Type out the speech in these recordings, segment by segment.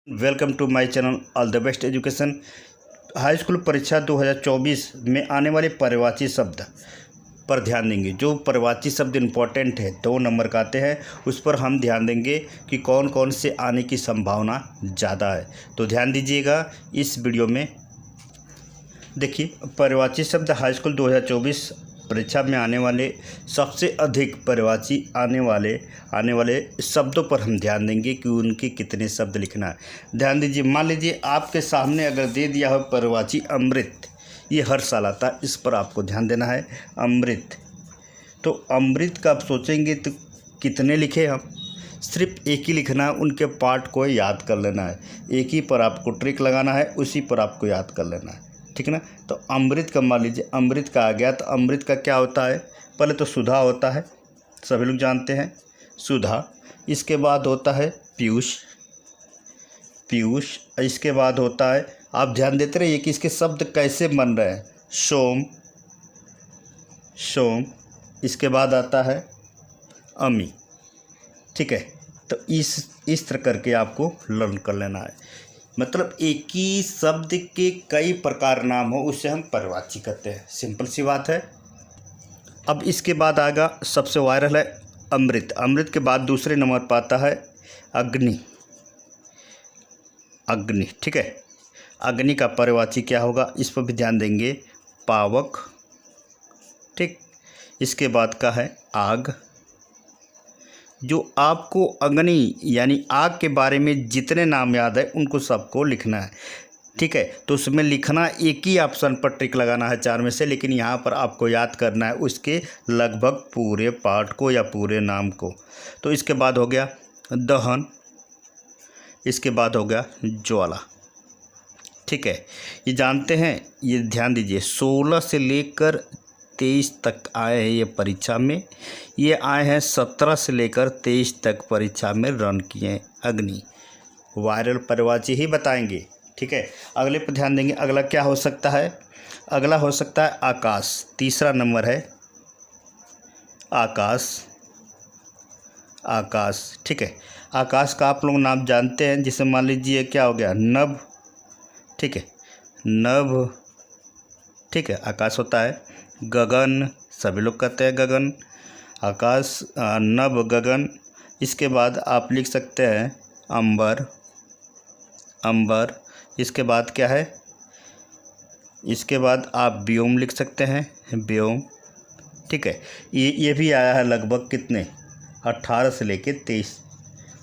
Welcome to my channel all the best education. High school परीक्षा 2024 में आने वाले पर्यायवाची शब्द पर ध्यान देंगे। जो पर्यायवाची शब्द इम्पोर्टेंट है 2 नंबर का आते हैं, उस पर हम ध्यान देंगे कि कौन कौन से आने की संभावना ज़्यादा है। तो ध्यान दीजिएगा इस वीडियो में। देखिए, पर्यायवाची शब्द हाई स्कूल 2024 परीक्षा में आने वाले सबसे अधिक पर्यायवाची आने वाले शब्दों पर हम ध्यान देंगे कि उनके कितने शब्द लिखना है। ध्यान दीजिए, मान लीजिए आपके सामने अगर दे दिया हो पर्यायवाची अमृत, ये हर साल आता है, इस पर आपको ध्यान देना है। अमृत, तो अमृत का आप सोचेंगे तो कितने लिखे हम, सिर्फ एक ही लिखना है, उनके पार्ट को याद कर लेना है। एक ही पर आपको ट्रिक लगाना है, उसी पर आपको याद कर लेना है, ठीक है ना। तो अमृत का मान लीजिए अमृत का आ गया, तो अमृत का क्या होता है, पहले तो सुधा होता है, सभी लोग जानते हैं सुधा। इसके बाद होता है पीयूष, इसके बाद होता है, आप ध्यान देते रहिए कि इसके शब्द कैसे बन रहे हैं, सोम। इसके बाद आता है अमी, ठीक है। तो इस तरह करके आपको लर्न कर लेना है। मतलब एक ही शब्द के कई प्रकार नाम हो, उससे हम पर्यायवाची कहते हैं। सिंपल सी बात है। अब इसके बाद आएगा, सबसे वायरल है अमृत। अमृत के बाद दूसरे नंबर पर आता है अग्नि, ठीक है। अग्नि का पर्यायवाची क्या होगा, इस पर भी ध्यान देंगे, पावक, ठीक। इसके बाद का है आग। जो आपको अग्नि यानी आग के बारे में जितने नाम याद है उनको सबको लिखना है, ठीक है। तो उसमें लिखना एक ही ऑप्शन पर टिक लगाना है 4 में से, लेकिन यहाँ पर आपको याद करना है उसके लगभग पूरे पार्ट को या पूरे नाम को। तो इसके बाद हो गया दहन, इसके बाद हो गया ज्वाला, ठीक है। ये जानते हैं, ये ध्यान दीजिए, 16 से लेकर 23 तक आए हैं ये परीक्षा में। ये आए हैं 17 से लेकर 23 तक परीक्षा में रन किए हैं। अग्नि वायरल पर्यायवाची ही बताएंगे, ठीक है। अगले पर ध्यान देंगे। अगला क्या हो सकता है, अगला हो सकता है आकाश। तीसरा नंबर है आकाश, ठीक है। आकाश का आप लोग नाम जानते हैं, जिसे मान लीजिए क्या हो गया, नभ, ठीक है, नभ, ठीक है। आकाश होता है गगन, सभी लोग कहते हैं गगन, आकाश, नभ, गगन। इसके बाद आप लिख सकते हैं अंबर। इसके बाद क्या है, इसके बाद आप व्योम लिख सकते हैं, व्योम, ठीक है। ये भी आया है लगभग कितने, 18 से लेके 23,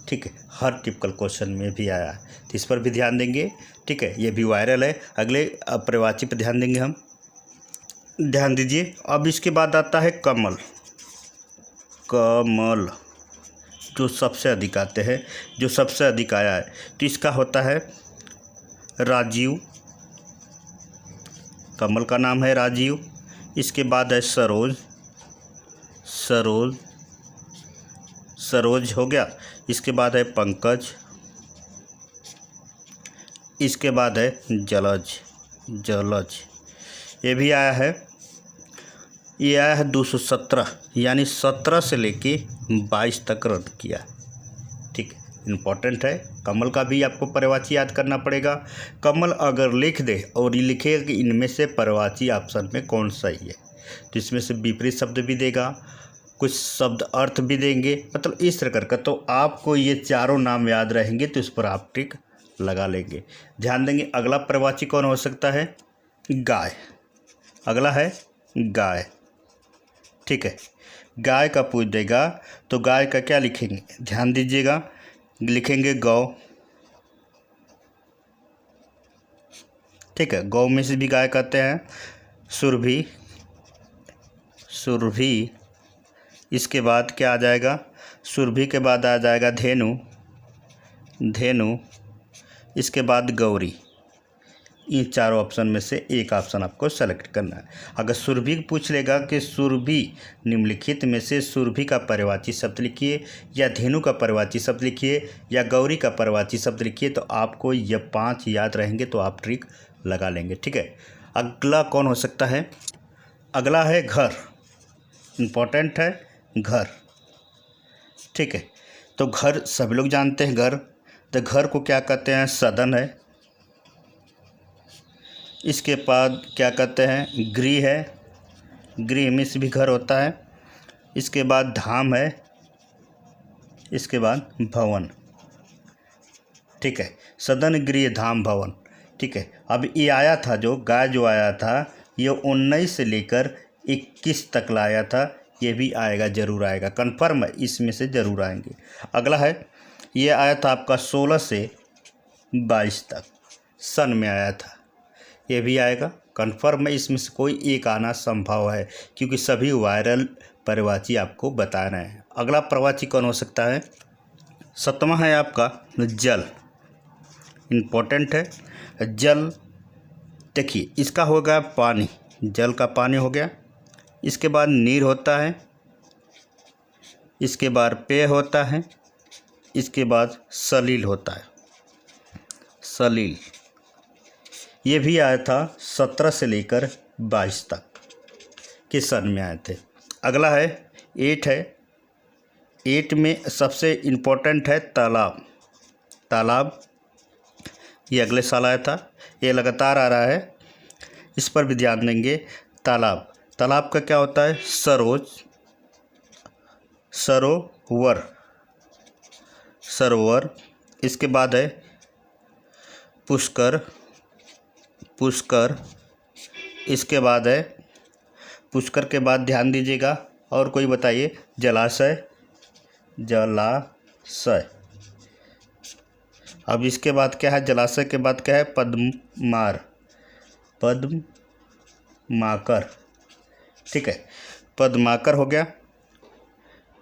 ठीक है। हर टिपिकल क्वेश्चन में भी आया है, तो इस पर भी ध्यान देंगे, ठीक है। ये भी वायरल है। अगले पर्यायवाची पर ध्यान देंगे हम। ध्यान दीजिए, अब इसके बाद आता है कमल, जो सबसे अधिक आते हैं, जो सबसे अधिक आया है, तो इसका होता है राजीव। कमल का नाम है राजीव। इसके बाद है सरोज हो गया। इसके बाद है पंकज। इसके बाद है जलज। ये भी आया है, ये आया है 217, यानी 17 से लेके 22 तक रन किया, ठीक है। इम्पोर्टेंट है। कमल का भी आपको पर्यायवाची याद करना पड़ेगा। कमल अगर लिख दे और ये लिखेगा कि इनमें से पर्यायवाची ऑप्शन में कौन सही है, तो इसमें से विपरीत शब्द भी देगा, कुछ शब्द अर्थ भी देंगे, मतलब इस तरह करके। तो आपको ये चारों नाम याद रहेंगे, तो इस पर आप टिक लगा लेंगे। ध्यान देंगे। अगला पर्यायवाची कौन हो सकता है, गाय। अगला है गाय, ठीक है। गाय का पूछ देगा, तो गाय का क्या लिखेंगे, ध्यान दीजिएगा, लिखेंगे गौ, ठीक है। गौ में से भी गाय कहते हैं। सुरभि। इसके बाद क्या आ जाएगा, सुरभि के बाद आ जाएगा धेनु। इसके बाद गौरी। इन चारों ऑप्शन में से एक ऑप्शन आपको सेलेक्ट करना है। अगर सुरभि पूछ लेगा कि सुरभि निम्नलिखित में से सुरभि का पर्यायवाची शब्द लिखिए, या धेनु का पर्यायवाची शब्द लिखिए, या गौरी का पर्यायवाची शब्द लिखिए, तो आपको ये 5 याद रहेंगे, तो आप ट्रिक लगा लेंगे, ठीक है। अगला कौन हो सकता है, अगला है घर। इम्पोर्टेंट है घर, ठीक है। तो घर सभी लोग जानते हैं घर। तो घर को क्या कहते हैं? सदन है। इसके बाद क्या कहते हैं? गृह है, गृह में से भी घर होता है। इसके बाद धाम है, इसके बाद भवन। ठीक है, सदन, गृह, धाम, भवन। ठीक है, अब ये आया था जो गाय जो आया था ये 19 से लेकर 21 तक लाया था, ये भी आएगा, ज़रूर आएगा, कन्फर्म है, इसमें से ज़रूर आएंगे। अगला है, ये आया था आपका 16 से 22 तक सन में आया था, ये भी आएगा, कन्फर्म है, इसमें से कोई एक आना संभव है क्योंकि सभी वायरल पर्यायवाची आपको बता रहे हैं। अगला पर्यायवाची कौन हो सकता है? 7वां है आपका जल, इम्पोर्टेंट है। जल देखिए, इसका होगा पानी, जल का पानी हो गया। इसके बाद नीर होता है, इसके बाद पेय होता है, इसके बाद सलील होता है, सलील। ये भी आया था 17 से लेकर 22 तक के सन में आए थे। अगला है 8 है। 8 में सबसे इम्पोर्टेंट है तालाब, तालाब ये अगले साल आया था, ये लगातार आ रहा है, इस पर भी ध्यान देंगे। तालाब, तालाब का क्या होता है? सरोज, सरोवर, सरोवर। इसके बाद है पुष्कर, पुष्कर। इसके बाद है पुष्कर के बाद ध्यान दीजिएगा और कोई बताइए, जलाशय, जलाशय। अब इसके बाद क्या है? जलाशय के बाद क्या है? पद्मार, पद्माकर। ठीक है, पद्माकर हो गया,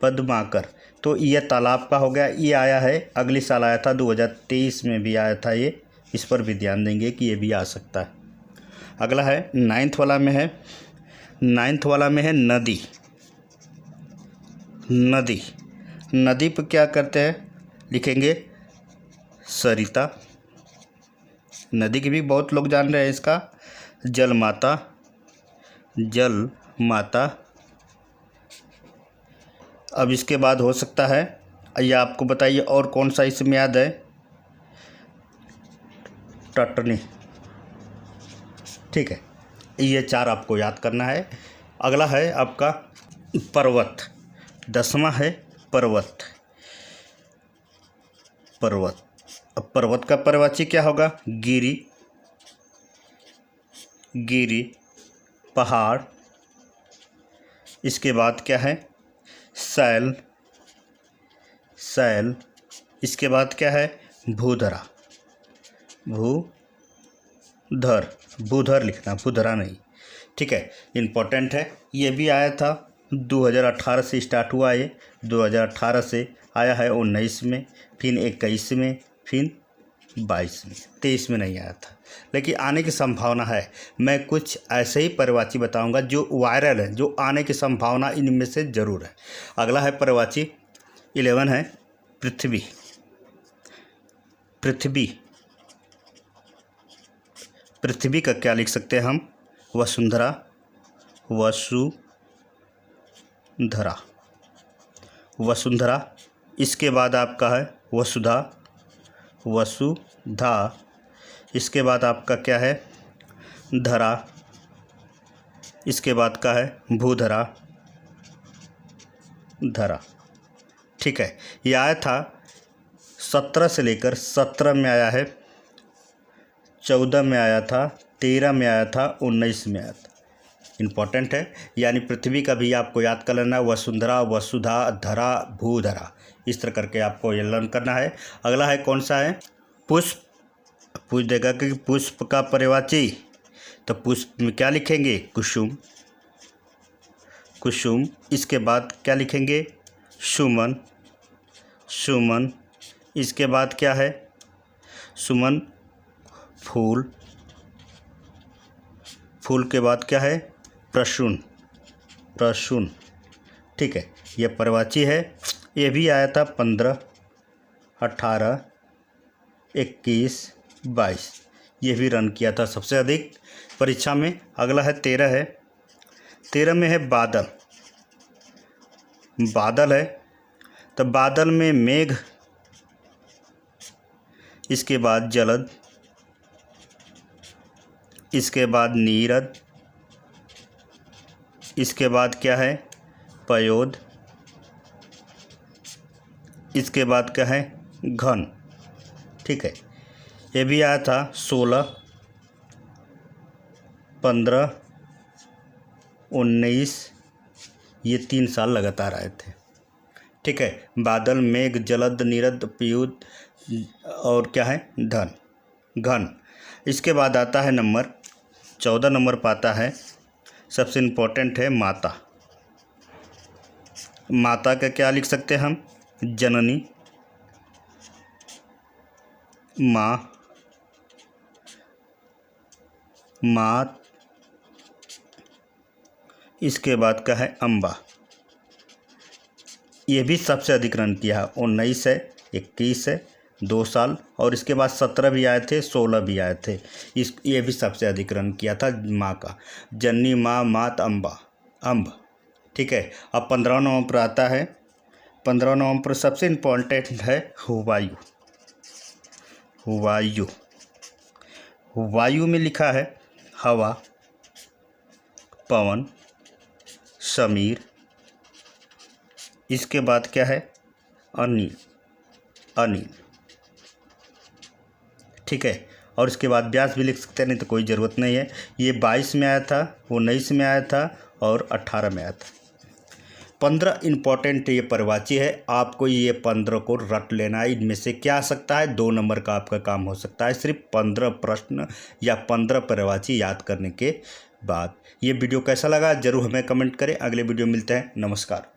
पद्माकर। तो ये तालाब का हो गया, ये आया है, अगले साल आया था, 2023 में भी आया था ये, इस पर भी ध्यान देंगे कि ये भी आ सकता है। अगला है 9th वाला में है, 9th वाला में है नदी, नदी। नदी पर क्या करते हैं? लिखेंगे सरिता, नदी की भी बहुत लोग जान रहे हैं इसका। जल माता, जल माता। अब इसके बाद हो सकता है, या आपको बताइए और कौन सा इसमें याद है? टटनी। ठीक है, ये 4 आपको याद करना है। अगला है आपका पर्वत, 10वां है पर्वत, पर्वत। अब पर्वत का पर्यायवाची क्या होगा? गिरी, गिरी, पहाड़। इसके बाद क्या है? शैल, शैल। इसके बाद क्या है? भूधरा, भूधर, भूधर लिखना, भूधरा नहीं। ठीक है, इम्पोर्टेंट है, ये भी आया था 2018 से स्टार्ट हुआ, ये 2018 से आया है 19 में, फिर 21 में, फिर 22 में, 23 में नहीं आया था, लेकिन आने की संभावना है। मैं कुछ ऐसे ही पर्यायवाची बताऊंगा जो वायरल है, जो आने की संभावना इनमें से ज़रूर है। अगला है पर्यायवाची 11 है पृथ्वी, पृथ्वी। पृथ्वी का क्या लिख सकते हैं हम? वसुंधरा, वसुधरा, वसुंधरा। इसके बाद आपका है वसुधा, वसुधा। इसके बाद आपका क्या है? धरा। इसके बाद का है भूधरा, धरा। ठीक है, ये आया था 17 से लेकर 17 में आया है, 14 में आया था, 13 में आया था, 19 में आया था। इम्पोर्टेंट है, यानी पृथ्वी का भी आपको याद कर लेना, वसुंधरा, वसुधा, धरा, भूधरा, इस तरह करके आपको ये लर्न करना है। अगला है कौन सा है? पुष्प। पूछ देगा कि पुष्प का पर्यायवाची, तो पुष्प में क्या लिखेंगे? कुसुम, कुसुम। इसके बाद क्या लिखेंगे? सुमन, सुमन। इसके बाद क्या है? सुमन, फूल, फूल के बाद क्या है? प्रसून, प्रसून। ठीक है, ये पर्यायवाची है, ये भी आया था 15, 18, 21, 22, ये भी रन किया था सबसे अधिक परीक्षा में। अगला है 13 है, 13 में है बादल, बादल है, तो बादल में मेघ, इसके बाद जलद, इसके बाद नीरद, इसके बाद क्या है पयोद, इसके बाद क्या है घन। ठीक है, ये भी आया था 16, 15, 19, ये 3 साल लगातार आए थे। ठीक है, बादल, मेघ, जलद, नीरद, पीयूद और क्या है धन, घन। इसके बाद आता है नंबर 14 नंबर पाता है, सबसे इम्पोर्टेंट है माता। माता का क्या लिख सकते हैं हम, जननी, माँ, मात, इसके बाद का है अम्बा। ये भी सबसे अधिक रन किया है, 19 है, 21 है, 2 साल, और इसके बाद 17 भी आए थे, 16 भी आए थे। ये भी सबसे अधिक रन किया था माँ का, जननी, माँ, मात, अम्बा, अम्ब। ठीक है, अब 15 नवंबर आता है। 15 नवंबर सबसे इम्पोर्टेंट है हुवायू। हुवायू, वायु में लिखा है हवा, पवन, समीर, इसके बाद क्या है अनिल, अनिल। ठीक है, और इसके बाद व्यास भी लिख सकते हैं, नहीं तो कोई ज़रूरत नहीं है। ये 22 में आया था, 19 में आया था और 18 में आया था। 15 इम्पॉर्टेंट ये पर्यायवाची है, आपको ये 15 को रट लेना है। इनमें से क्या आ सकता है, 2 नंबर का आपका काम हो सकता है, सिर्फ 15 प्रश्न या 15 पर्यायवाची याद करने के बाद। ये वीडियो कैसा लगा जरूर हमें कमेंट करें। अगले वीडियो मिलते हैं, नमस्कार।